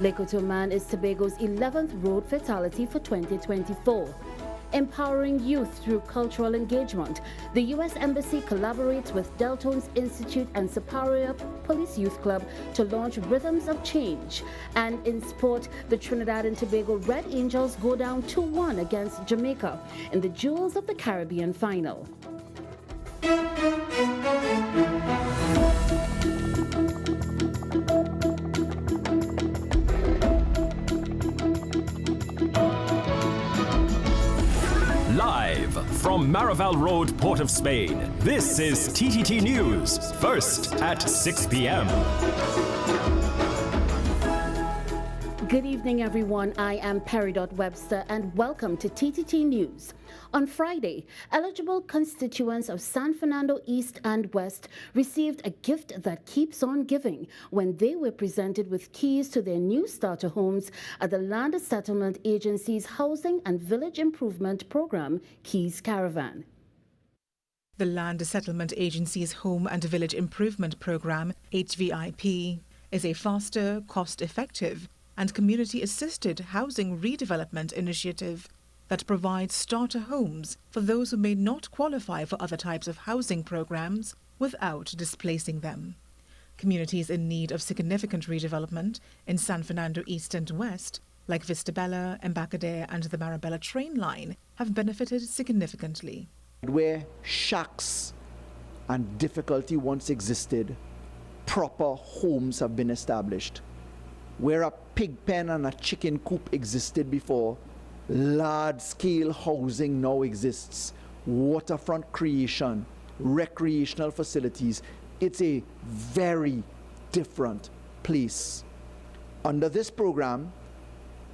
Lekoto man is Tobago's 11th road fatality for 2024. Empowering youth through cultural engagement. The U.S. Embassy collaborates with Deltones Institute and Superior Police Youth Club to launch Rhythms of Change. And in sport, the Trinidad and Tobago Red Angels go down 2-1 against Jamaica in the Jewels of the Caribbean final. Live from Marival Road, Port of Spain, this is TTT News, first at 6 p.m. Good evening, everyone. I am Peridot Webster, and welcome to TTT News. On Friday, eligible constituents of San Fernando East and West received a gift that keeps on giving when they were presented with keys to their new starter homes at the Land Settlement Agency's Housing and Village Improvement Program, Keys Caravan. The Land Settlement Agency's Home and Village Improvement Program, HVIP, is a faster, cost-effective and community-assisted housing redevelopment initiative that provides starter homes for those who may not qualify for other types of housing programs without displacing them. Communities in need of significant redevelopment in San Fernando East and West, like Vistabella, Embarcadero and the Marabella train line, have benefited significantly. Where shacks and difficulty once existed, proper homes have been established. Where a pig pen and a chicken coop existed before, large-scale housing now exists. Waterfront creation, recreational facilities. It's a very different place. Under this program,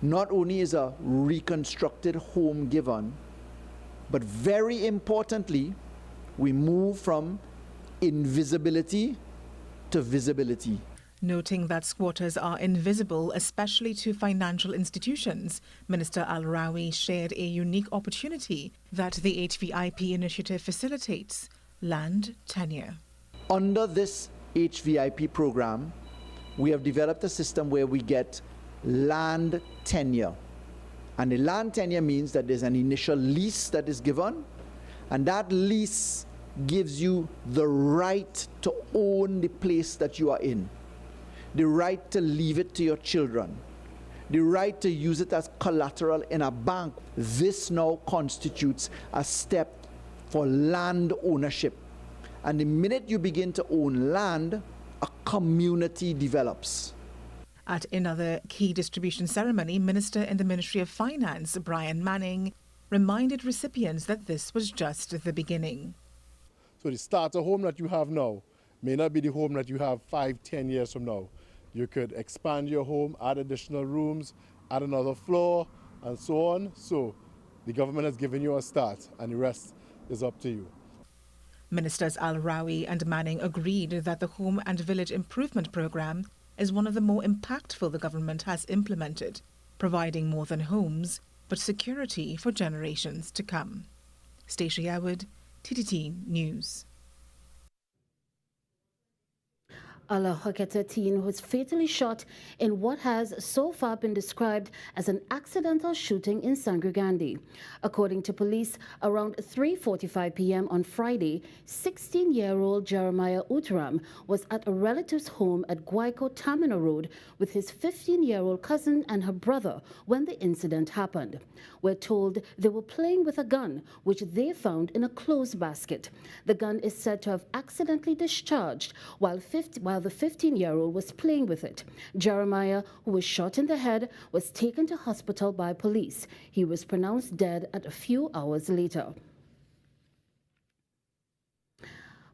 not only is a reconstructed home given, but very importantly, we move from invisibility to visibility. Noting that squatters are invisible, especially to financial institutions, Minister Al-Rawi shared a unique opportunity that the HVIP initiative facilitates: land tenure. Under this HVIP program, we have developed a system where we get land tenure. And the land tenure means that there's an initial lease that is given, and that lease gives you the right to own the place that you are in, the right to leave it to your children, the right to use it as collateral in a bank. This now constitutes a step for land ownership. And the minute you begin to own land, a community develops. At another key distribution ceremony, Minister in the Ministry of Finance, Brian Manning, reminded recipients that this was just the beginning. So the starter home that you have now may not be the home that you have 5-10 years from now. You could expand your home, add additional rooms, add another floor, and so on. So the government has given you a start, and the rest is up to you. Ministers Al-Rawi and Manning agreed that the Home and Village Improvement Program is one of the more impactful the government has implemented, providing more than homes, but security for generations to come. Stacey Howard, TTT News. Allah Haketa teen was fatally shot in what has so far been described as an accidental shooting in Sangre. According to police, around 3:45 p.m. on Friday, 16-year-old Jeremiah Utram was at a relative's home at Guayco Tamina Road with his 15-year-old cousin and her brother when the incident happened. We're told they were playing with a gun, which they found in a clothes basket. The gun is said to have accidentally discharged while the 15-year-old was playing with it. Jeremiah, who was shot in the head, was taken to hospital by police. He was pronounced dead a few hours later.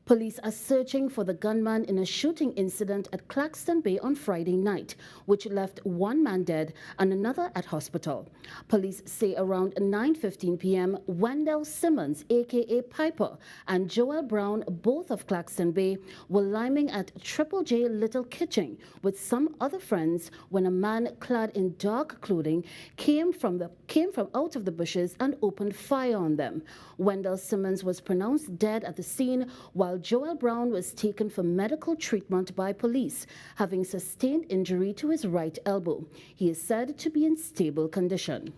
Police are searching for the gunman in a shooting incident at Claxton Bay on Friday night, which left one man dead and another at hospital. Police say around 9:15 p.m., Wendell Simmons, a.k.a. Piper, and Joel Brown, both of Claxton Bay, were liming at Triple J Little Kitchen with some other friends when a man clad in dark clothing came from out of the bushes and opened fire on them. Wendell Simmons was pronounced dead at the scene, while while Joel Brown was taken for medical treatment by police, having sustained injury to his right elbow. He is said to be in stable condition.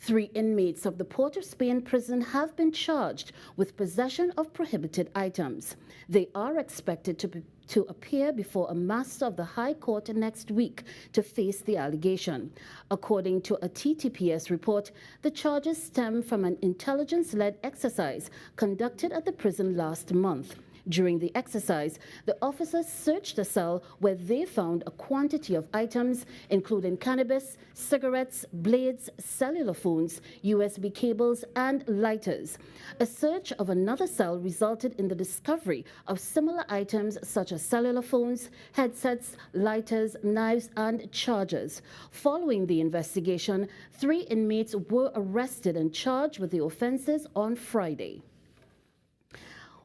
3 inmates of the Port of Spain prison have been charged with possession of prohibited items. They are expected to appear before a master of the High Court next week to face the allegation. According to a TTPS report, the charges stem from an intelligence-led exercise conducted at the prison last month. During the exercise, the officers searched a cell where they found a quantity of items, including cannabis, cigarettes, blades, cellular phones, USB cables, and lighters. A search of another cell resulted in the discovery of similar items such as cellular phones, headsets, lighters, knives, and chargers. Following the investigation, 3 inmates were arrested and charged with the offenses on Friday.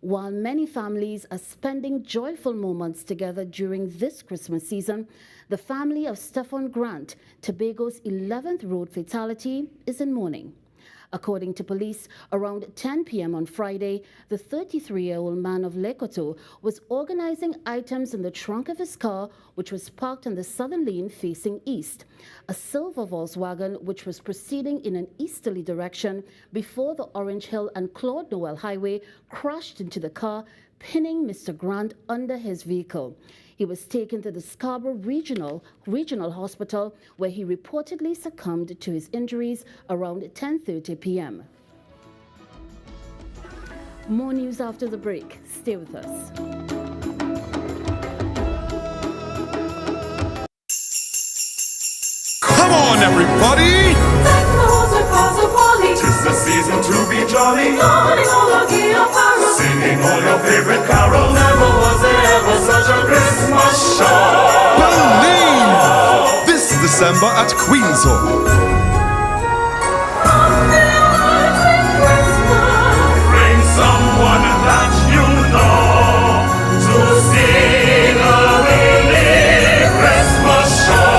While many families are spending joyful moments together during this Christmas season, the family of Stephen Grant, Tobago's 11th road fatality, is in mourning. According to police, around 10 p.m. on Friday, the 33-year-old man of Lekoto was organizing items in the trunk of his car, which was parked in the southern lane facing east. A silver Volkswagen, which was proceeding in an easterly direction before the Orange Hill and Claude Noel Highway, crashed into the car, pinning Mr. Grant under his vehicle. He was taken to the Scarborough Regional Hospital, where he reportedly succumbed to his injuries around 10:30 p.m. More news after the break. Stay with us. Come on, everybody! Tis the season to be jolly, singing all your favorite carols. Never was there ever such a Christmas show. Believe! This December at Queen's Hall. Bring someone that you know to sing a winning Christmas show.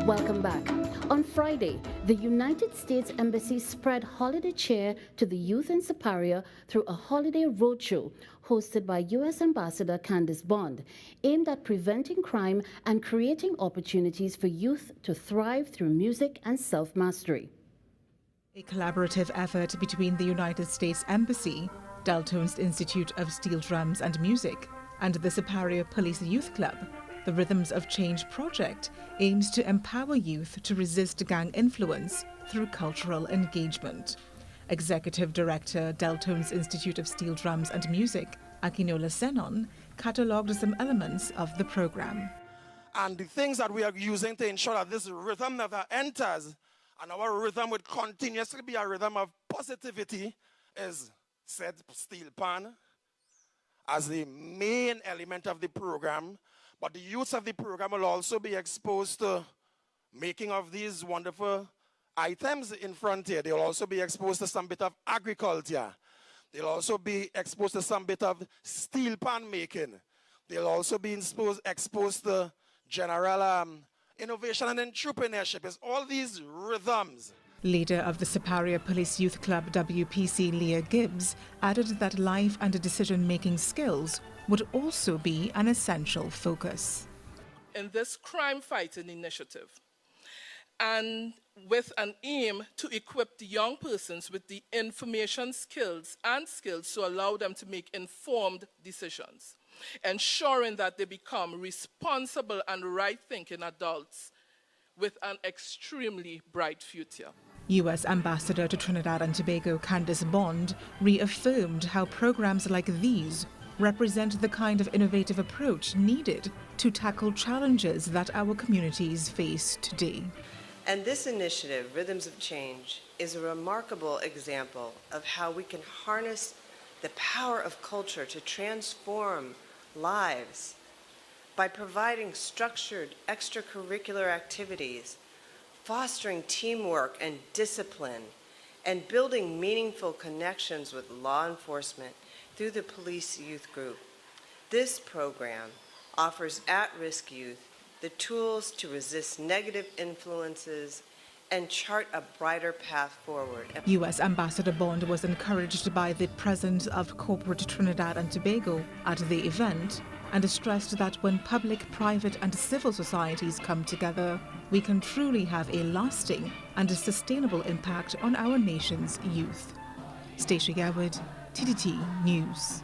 Welcome back. On Friday, the United States Embassy spread holiday cheer to the youth in Superior through a holiday roadshow hosted by U.S. Ambassador Candace Bond, aimed at preventing crime and creating opportunities for youth to thrive through music and self-mastery. A collaborative effort between the United States Embassy, Deltones Institute of Steel Drums and Music, and the Superior Police Youth Club, the Rhythms of Change project aims to empower youth to resist gang influence through cultural engagement. Executive Director, Deltones Institute of Steel Drums and Music, Akinola Senon, catalogued some elements of the program. And the things that we are using to ensure that this rhythm never enters, and our rhythm would continuously be a rhythm of positivity, is said steel pan as the main element of the program. But the youth of the program will also be exposed to making of these wonderful items in front here. They'll also be exposed to some bit of agriculture. They'll also be exposed to some bit of steel pan making. They'll also be exposed to general innovation and entrepreneurship. It's all these rhythms. Leader of the Superior Police Youth Club WPC, Leah Gibbs, added that life and decision-making skills would also be an essential focus. In this crime-fighting initiative, and with an aim to equip the young persons with the information skills to allow them to make informed decisions, ensuring that they become responsible and right-thinking adults with an extremely bright future. U.S. Ambassador to Trinidad and Tobago Candace Bond reaffirmed how programs like these represent the kind of innovative approach needed to tackle challenges that our communities face today. And this initiative, Rhythms of Change, is a remarkable example of how we can harness the power of culture to transform lives by providing structured extracurricular activities, fostering teamwork and discipline, and building meaningful connections with law enforcement through the police youth group. This program offers at-risk youth the tools to resist negative influences, and chart a brighter path forward. U.S. Ambassador Bond was encouraged by the presence of corporate Trinidad and Tobago at the event and stressed that when public, private and civil societies come together, we can truly have a lasting and a sustainable impact on our nation's youth. Stacia Garwood, TTT News.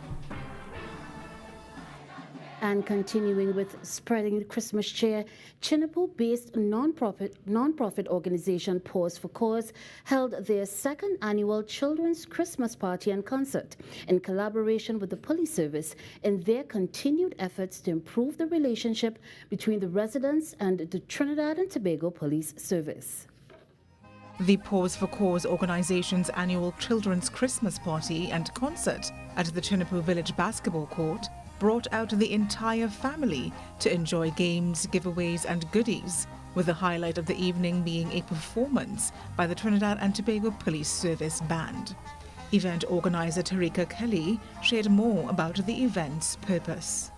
And continuing with spreading Christmas cheer, Chinnapool-based non-profit organization Pause for Cause held their second annual Children's Christmas Party and Concert in collaboration with the police service in their continued efforts to improve the relationship between the residents and the Trinidad and Tobago Police Service. The Pause for Cause organization's annual Children's Christmas Party and Concert at the Chinnapool Village Basketball Court brought out the entire family to enjoy games, giveaways and goodies, with the highlight of the evening being a performance by the Trinidad and Tobago Police Service Band. Event organizer Tarika Kelly shared more about the event's purpose.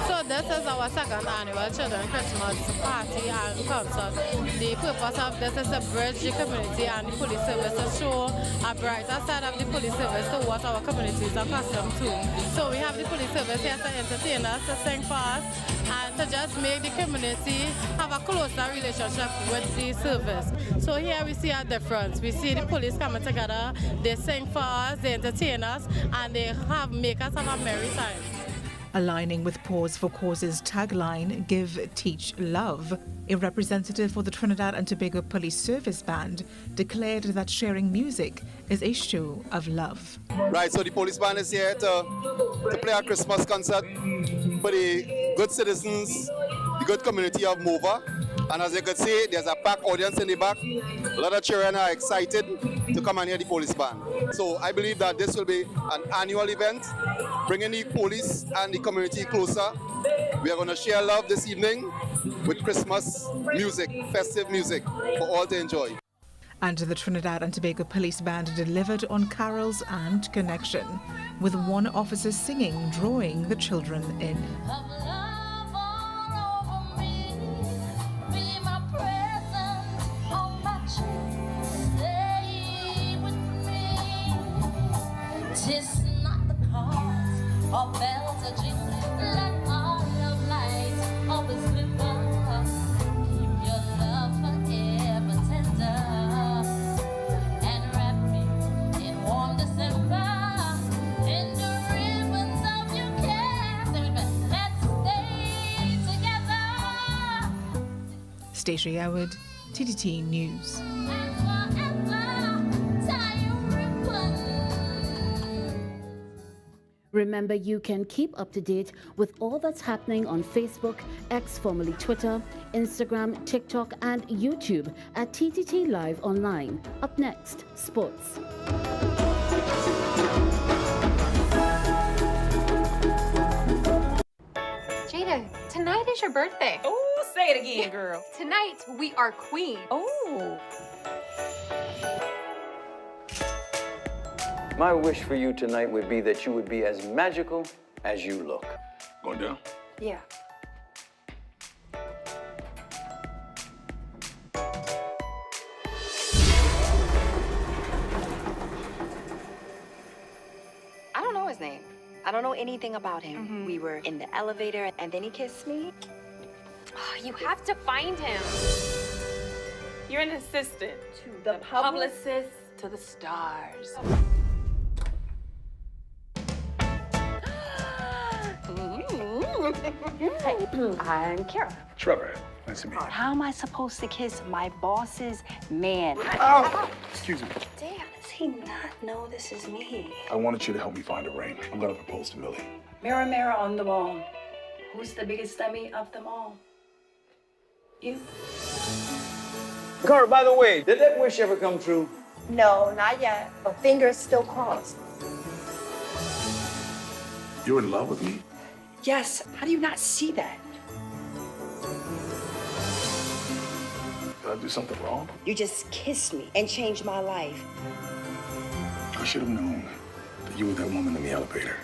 So this is our second annual Children's Christmas Party and Concert. The purpose of this is to bridge the community and the police service to show a brighter side of the police service to what our community is accustomed to. So we have the police service here to entertain us, to sing for us, and to just make the community have a closer relationship with the service. So here we see a difference. We see the police coming together, they sing for us, they entertain us, and they make us have a merry time. Aligning with Pause for Cause's tagline, Give, Teach, Love, a representative for the Trinidad and Tobago Police Service Band declared that sharing music is a show of love. Right, so the police band is here to play a Christmas concert for the good citizens, the good community of Mova. And as you can see, there's a packed audience in the back. A lot of children are excited to come and hear the police band. So I believe that this will be an annual event, bringing the police and the community closer. We are going to share love this evening with Christmas music, festive music for all to enjoy. And the Trinidad and Tobago Police Band delivered on carols and connection, with one officer singing, drawing the children in. Tis not the cause of bells are jingling, let all of light always glimmer. Keep your love forever tender, and wrap me in warm December, in the ribbons of your care. Let's stay together. Stacia Garwood, TTT News. Remember, you can keep up to date with all that's happening on Facebook, X formerly Twitter, Instagram, TikTok, and YouTube at TTT Live Online. Up next, sports. Jada, tonight is your birthday. Oh, say it again, girl. Tonight, we are queen. Oh. My wish for you tonight would be that you would be as magical as you look. Going down? Yeah. I don't know his name. I don't know anything about him. We were in the elevator and then he kissed me. Oh, you have to find him. You're an assistant to the publicist to the stars. Hey, I'm Kara. Trevor, nice to meet you. How am I supposed to kiss my boss's man? Oh, excuse me. Damn, does he not know this is me? I wanted you to help me find a ring. I'm gonna propose to Millie. Mirror, mirror on the wall. Who's the biggest dummy of them all? You. Carl, by the way, did that wish ever come true? No, not yet. But fingers still crossed. You're in love with me? Yes. How do you not see that? Did I do something wrong? You just kissed me and changed my life. I should have known that you were that woman in the elevator.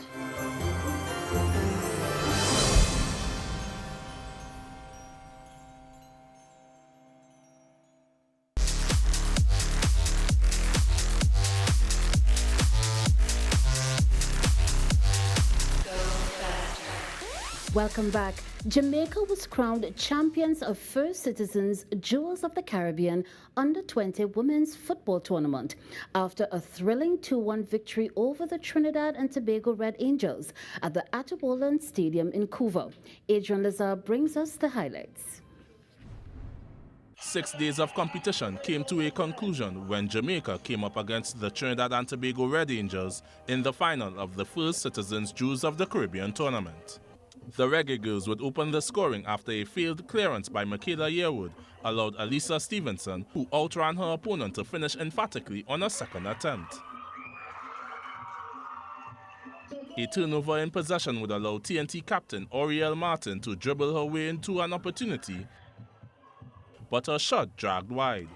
Welcome back. Jamaica was crowned champions of First Citizens Jewels of the Caribbean Under-20 Women's Football Tournament after a thrilling 2-1 victory over the Trinidad and Tobago Red Angels at the Atabolan Stadium in Couva. Adrian Lazar brings us the highlights. 6 days of competition came to a conclusion when Jamaica came up against the Trinidad and Tobago Red Angels in the final of the First Citizens Jewels of the Caribbean tournament. The Reggae Girls would open the scoring after a failed clearance by Michaela Yearwood allowed Alisa Stevenson, who outran her opponent, to finish emphatically on a second attempt. A turnover in possession would allow TNT captain Oriel Martin to dribble her way into an opportunity, but her shot dragged wide.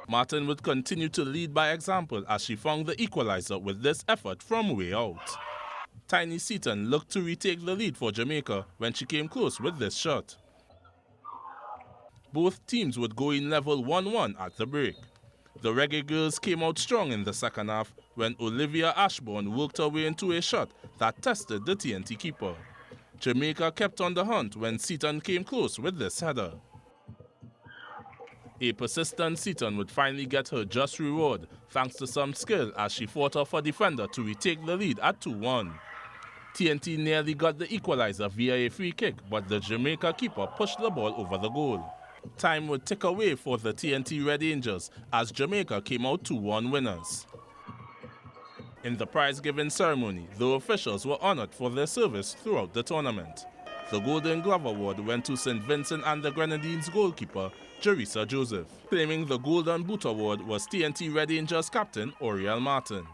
Martin would continue to lead by example as she found the equalizer with this effort from way out. Tiny Seaton looked to retake the lead for Jamaica when she came close with this shot. Both teams would go in level 1-1 at the break. The Reggae Girls came out strong in the second half when Olivia Ashbourne worked her way into a shot that tested the TNT keeper. Jamaica kept on the hunt when Seaton came close with this header. A persistent Seaton would finally get her just reward thanks to some skill as she fought off a defender to retake the lead at 2-1. TNT nearly got the equalizer via a free kick, but the Jamaica keeper pushed the ball over the goal. Time would tick away for the TNT Red Angels as Jamaica came out 2-1 winners. In the prize-giving ceremony, the officials were honored for their service throughout the tournament. The Golden Glove Award went to St. Vincent and the Grenadines goalkeeper, Jerisa Joseph. Claiming the Golden Boot Award was TNT Red Angels captain Oriel Martin.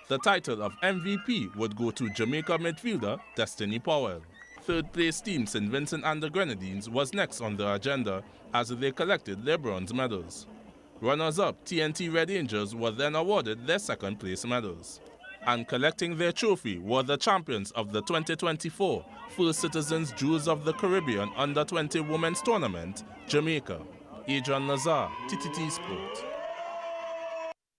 The title of MVP would go to Jamaica midfielder Destiny Powell. Third place team St. Vincent and the Grenadines was next on the agenda as they collected their bronze medals. Runners-up TNT Red Angels were then awarded their second place medals. And collecting their trophy were the champions of the 2024 First Citizens Jewels of the Caribbean Under-20 Women's Tournament, Jamaica. Adrian Lazar, TTT Sport.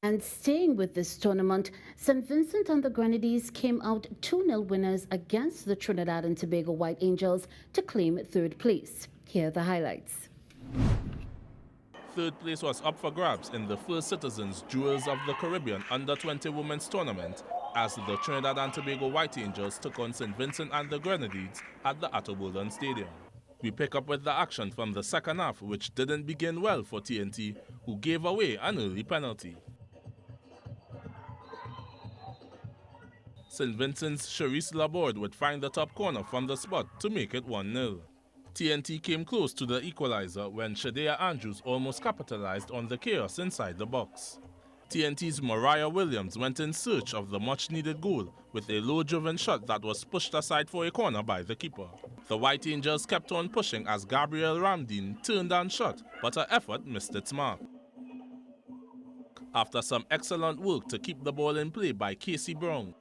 And staying with this tournament, St. Vincent and the Grenadines came out 2-0 winners against the Trinidad and Tobago White Angels to claim third place. Here are the highlights. Third place was up for grabs in the First Citizens Jewels of the Caribbean Under-20 Women's Tournament as the Trinidad and Tobago White Angels took on St. Vincent and the Grenadines at the Atabolan Stadium. We pick up with the action from the second half, which didn't begin well for TNT, who gave away an early penalty. St. Vincent's Charisse Laborde would find the top corner from the spot to make it 1-0. TNT came close to the equalizer when Shadea Andrews almost capitalized on the chaos inside the box. TNT's Mariah Williams went in search of the much-needed goal with a low-driven shot that was pushed aside for a corner by the keeper. The White Angels kept on pushing as Gabrielle Ramdeen turned and shot, but her effort missed its mark. After some excellent work to keep the ball in play by Casey Brown,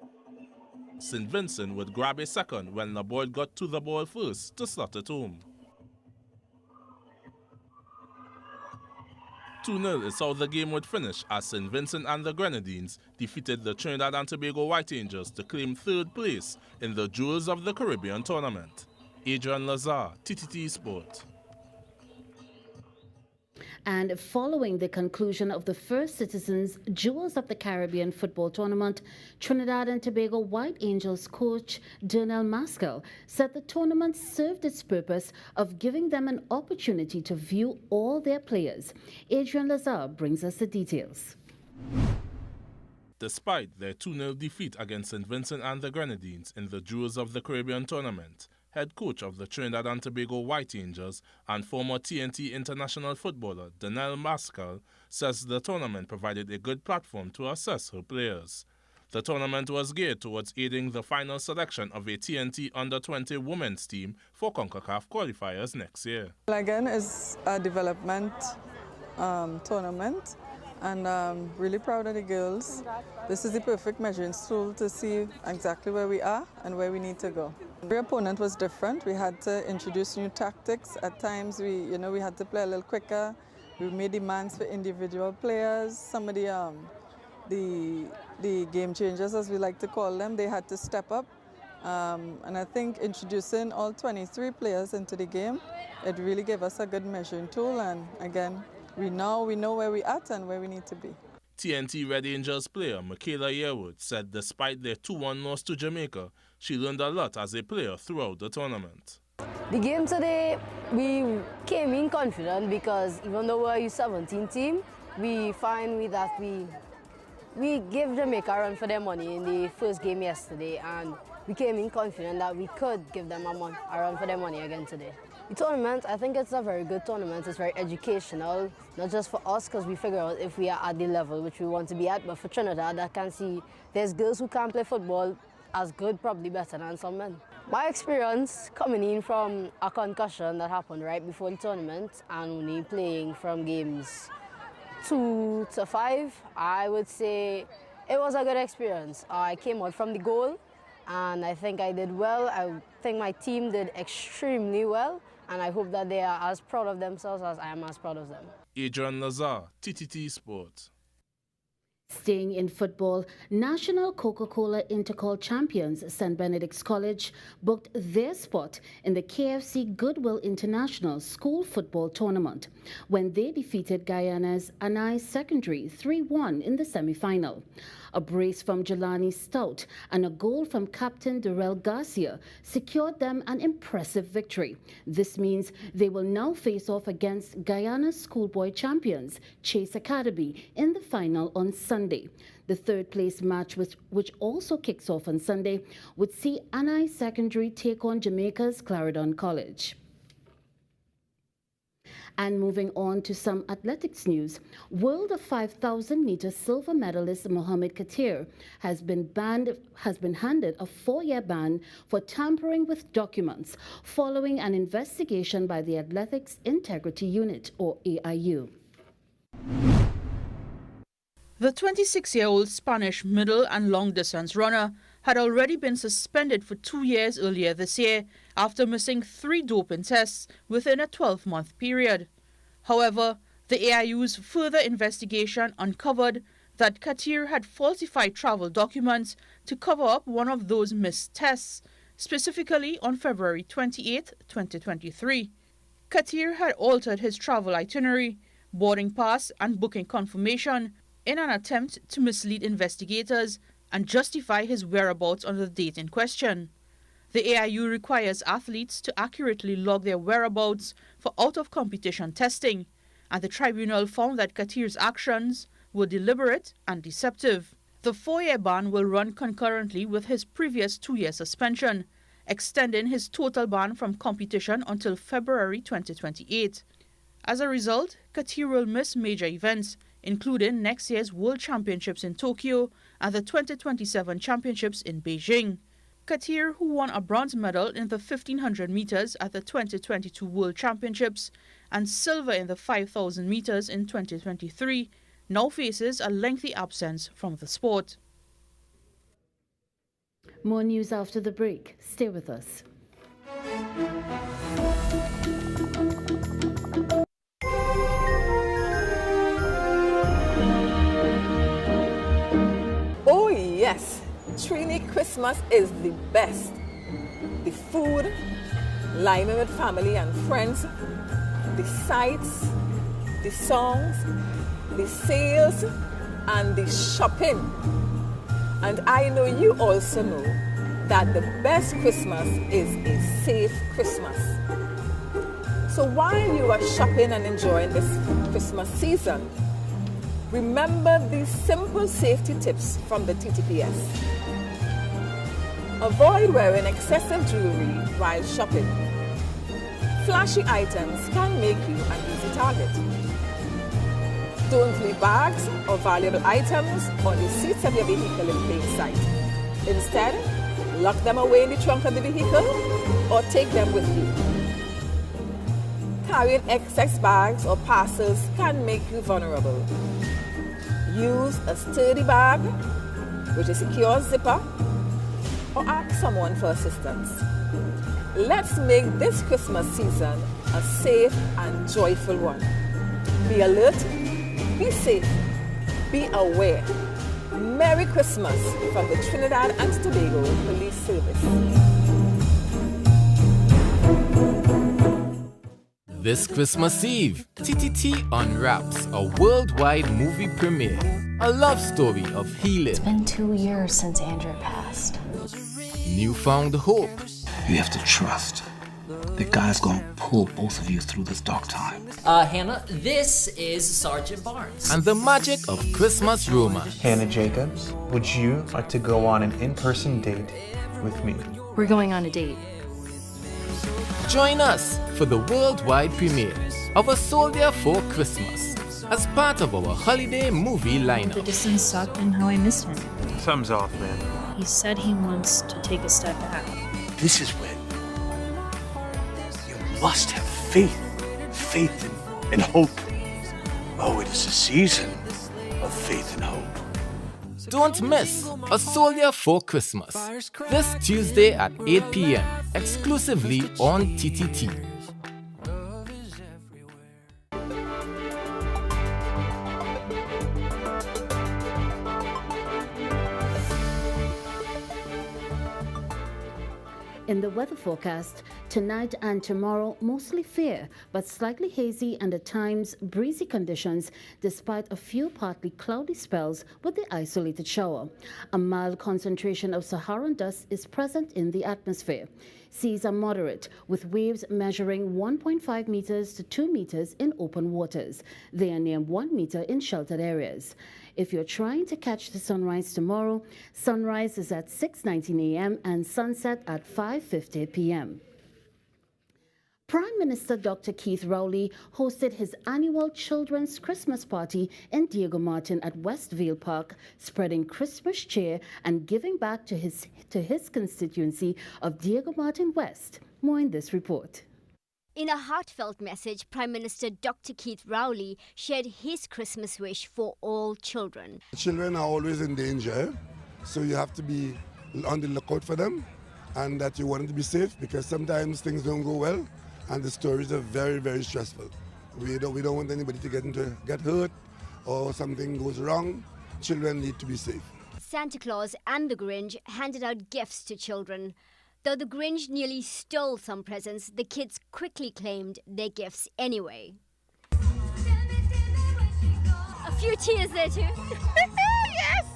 St. Vincent would grab a second when Laborde got to the ball first to slot it home. 2-0 is how the game would finish as St. Vincent and the Grenadines defeated the Trinidad and Tobago White Angels to claim third place in the Jewels of the Caribbean tournament. Adrian Lazar, TTT Sport. And following the conclusion of the First Citizens Jewels of the Caribbean football tournament, Trinidad and Tobago White Angels coach Dernell Maskell said the tournament served its purpose of giving them an opportunity to view all their players. Adrian Lazar brings us the details. Despite their 2-0 defeat against St. Vincent and the Grenadines in the Jewels of the Caribbean tournament, head coach of the Trinidad and Tobago White Angels and former TNT international footballer Dernell Maskell says the tournament provided a good platform to assess her players. The tournament was geared towards aiding the final selection of a TNT Under-20 women's team for CONCACAF qualifiers next year. Again, it's a development tournament, and I'm really proud of the girls. This is the perfect measuring tool to see exactly where we are and where we need to go. Every opponent was different. We had to introduce new tactics. At times, we had to play a little quicker. We made demands for individual players. Some of the game changers, as we like to call them, they had to step up And I think introducing all 23 players into the game, it really gave us a good measuring tool. And again, we know where we're at and where we need to be. TNT Red Angels player Michaela Yearwood said despite their 2-1 loss to Jamaica, she learned a lot as a player throughout the tournament. The game today, we came in confident because even though we're a U17 team, we find that we gave Jamaica a run for their money in the first game yesterday, and we came in confident that we could give them a run for their money again today. The tournament, I think it's a very good tournament. It's very educational, not just for us because we figure out if we are at the level which we want to be at, but for Trinidad, I can see there's girls who can play football as good, probably better than some men. My experience coming in from a concussion that happened right before the tournament and only playing from games 2 to 5, I would say it was a good experience. I came out from the goal and I think I did well. I think my team did extremely well, and I hope that they are as proud of themselves as I am as proud of them. Adrian Lazar, TTT Sport. Staying in football, National Coca-Cola Intercol champions St. Benedict's College booked their spot in the KFC Goodwill International School Football Tournament when they defeated Guyana's Anai Secondary 3-1 in the semi-final. A brace from Jelani Stout and a goal from Captain Durrell Garcia secured them an impressive victory. This means they will now face off against Guyana's schoolboy champions, Chase Academy, in the final on Sunday. The third-place match, which also kicks off on Sunday, would see Anai Secondary take on Jamaica's Clarendon College. And moving on to some athletics news, World of 5,000 meter silver medalist Mohamed Katir has been handed a 4-year ban for tampering with documents following an investigation by the Athletics Integrity Unit, or AIU. The 26-year-old Spanish middle and long distance runner had already been suspended for 2 years earlier this year after missing 3 doping tests within a 12-month period. However, the AIU's further investigation uncovered that Katir had falsified travel documents to cover up one of those missed tests, specifically on February 28, 2023. Katir had altered his travel itinerary, boarding pass and booking confirmation in an attempt to mislead investigators and justify his whereabouts on the date in question. The AIU requires athletes to accurately log their whereabouts for out-of-competition testing, and the tribunal found that Katir's actions were deliberate and deceptive. The 4-year ban will run concurrently with his previous 2-year suspension, extending his total ban from competition until February 2028. As a result, Katir will miss major events, including next year's World Championships in Tokyo and the 2027 Championships in Beijing. Katir, who won a bronze medal in the 1500 meters at the 2022 World Championships and silver in the 5000 meters in 2023, now faces a lengthy absence from the sport. More news after the break. Stay with us. Oh yes, Trini Christmas is the best. The food, lining with family and friends, the sights, the songs, the sales, and the shopping. And I know you also know that the best Christmas is a safe Christmas. So while you are shopping and enjoying this Christmas season, remember these simple safety tips from the TTPS. Avoid wearing excessive jewelry while shopping. Flashy items can make you an easy target. Don't leave bags or valuable items on the seats of your vehicle in plain sight. Instead, lock them away in the trunk of the vehicle or take them with you. Carrying excess bags or parcels can make you vulnerable. Use a sturdy bag with a secure zipper or ask someone for assistance. Let's make this Christmas season a safe and joyful one. Be alert, be safe, be aware. Merry Christmas from the Trinidad and Tobago Police Service. This Christmas Eve, TTT unwraps a worldwide movie premiere, a love story of healing. It's been 2 years since Andrew passed. Newfound hope. You have to trust that God's gonna pull both of you through this dark time. Hannah, this is Sergeant Barnes. And the magic of Christmas romance. Hannah Jacobs, would you like to go on an in-person date with me? We're going on a date. Join us for the worldwide premiere of A Soldier for Christmas as part of our holiday movie lineup. The distance sucked and how I missed him. Thumbs off, man. He said he wants to take a step back. This is when you must have faith and hope. Oh, it is a season of faith and hope. Don't miss A Soldier for Christmas this Tuesday at 8 p.m. exclusively on TTT. In the weather forecast, tonight and tomorrow, mostly fair, but slightly hazy and at times breezy conditions, despite a few partly cloudy spells with the isolated shower. A mild concentration of Saharan dust is present in the atmosphere. Seas are moderate, with waves measuring 1.5 meters to 2 meters in open waters. They are near 1 meter in sheltered areas. If you're trying to catch the sunrise tomorrow, sunrise is at 6:19 a.m. and sunset at 5:50 p.m. Prime Minister Dr. Keith Rowley hosted his annual Children's Christmas Party in Diego Martin at Westvale Park, spreading Christmas cheer and giving back to his constituency of Diego Martin West. More in this report. In a heartfelt message, Prime Minister Dr. Keith Rowley shared his Christmas wish for all children. Children are always in danger, so you have to be on the lookout for them, and that you want them to be safe, because sometimes things don't go well and the stories are very, very stressful. We don't want anybody to get hurt or something goes wrong. Children need to be safe. Santa Claus and the Grinch handed out gifts to children. Though the Grinch nearly stole some presents, the kids quickly claimed their gifts anyway. A few tears there too. Yes!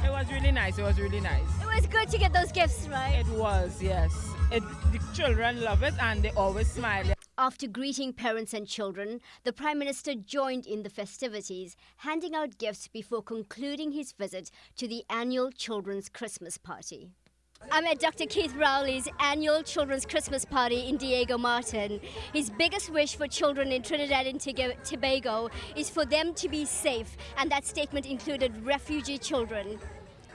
It was really nice, it was really nice. It was good to get those gifts, right? It was, yes. The children love it and they always smile. After greeting parents and children, the Prime Minister joined in the festivities, handing out gifts before concluding his visit to the annual Children's Christmas Party. I'm at Dr. Keith Rowley's annual Children's Christmas Party in Diego Martin. His biggest wish for children in Trinidad and Tobago is for them to be safe, and that statement included refugee children.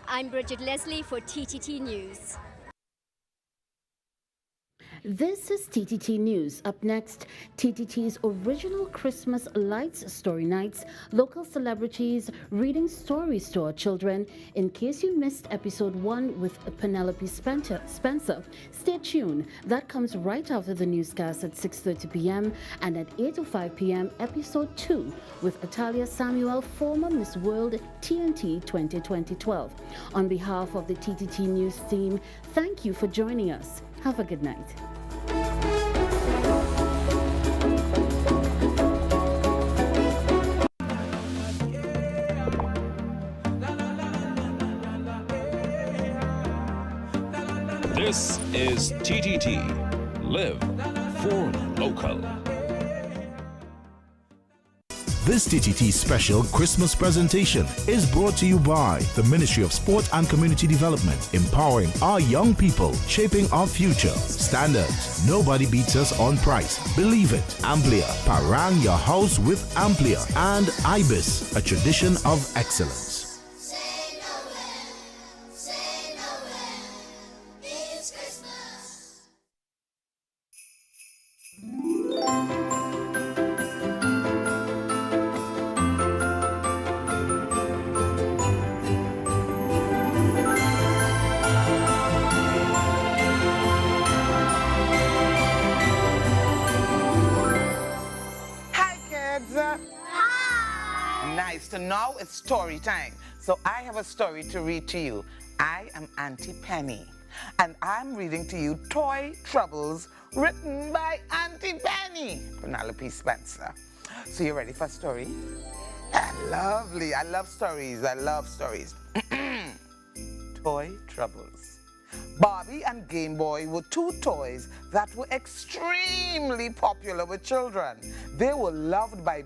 I'm Bridget Leslie for TTT News. This is TTT News. Up next, TTT's original Christmas Lights Story Nights, local celebrities reading stories to our children. In case you missed episode 1 with Penelope Spencer, stay tuned. That comes right after the newscast at 6:30 p.m. and at 8:05 p.m. episode 2 with Atalia Samuel, former Miss World TNT 2012. On behalf of the TTT News team, thank you for joining us. Have a good night. This is TTT. Live for local. This TTT special Christmas presentation is brought to you by the Ministry of Sport and Community Development, empowering our young people, shaping our future. Standards. Nobody beats us on price. Believe it. Amplia. Parang your house with Amplia. And Ibis, a tradition of excellence. Nice to know now it's story time. So I have a story to read to you. I am Auntie Penny, and I'm reading to you Toy Troubles, written by Auntie Penny, Penelope Spencer. So you ready for a story? Lovely. I love stories. I love stories. Toy Troubles. Barbie and Game Boy were two toys that were extremely popular with children. They were loved by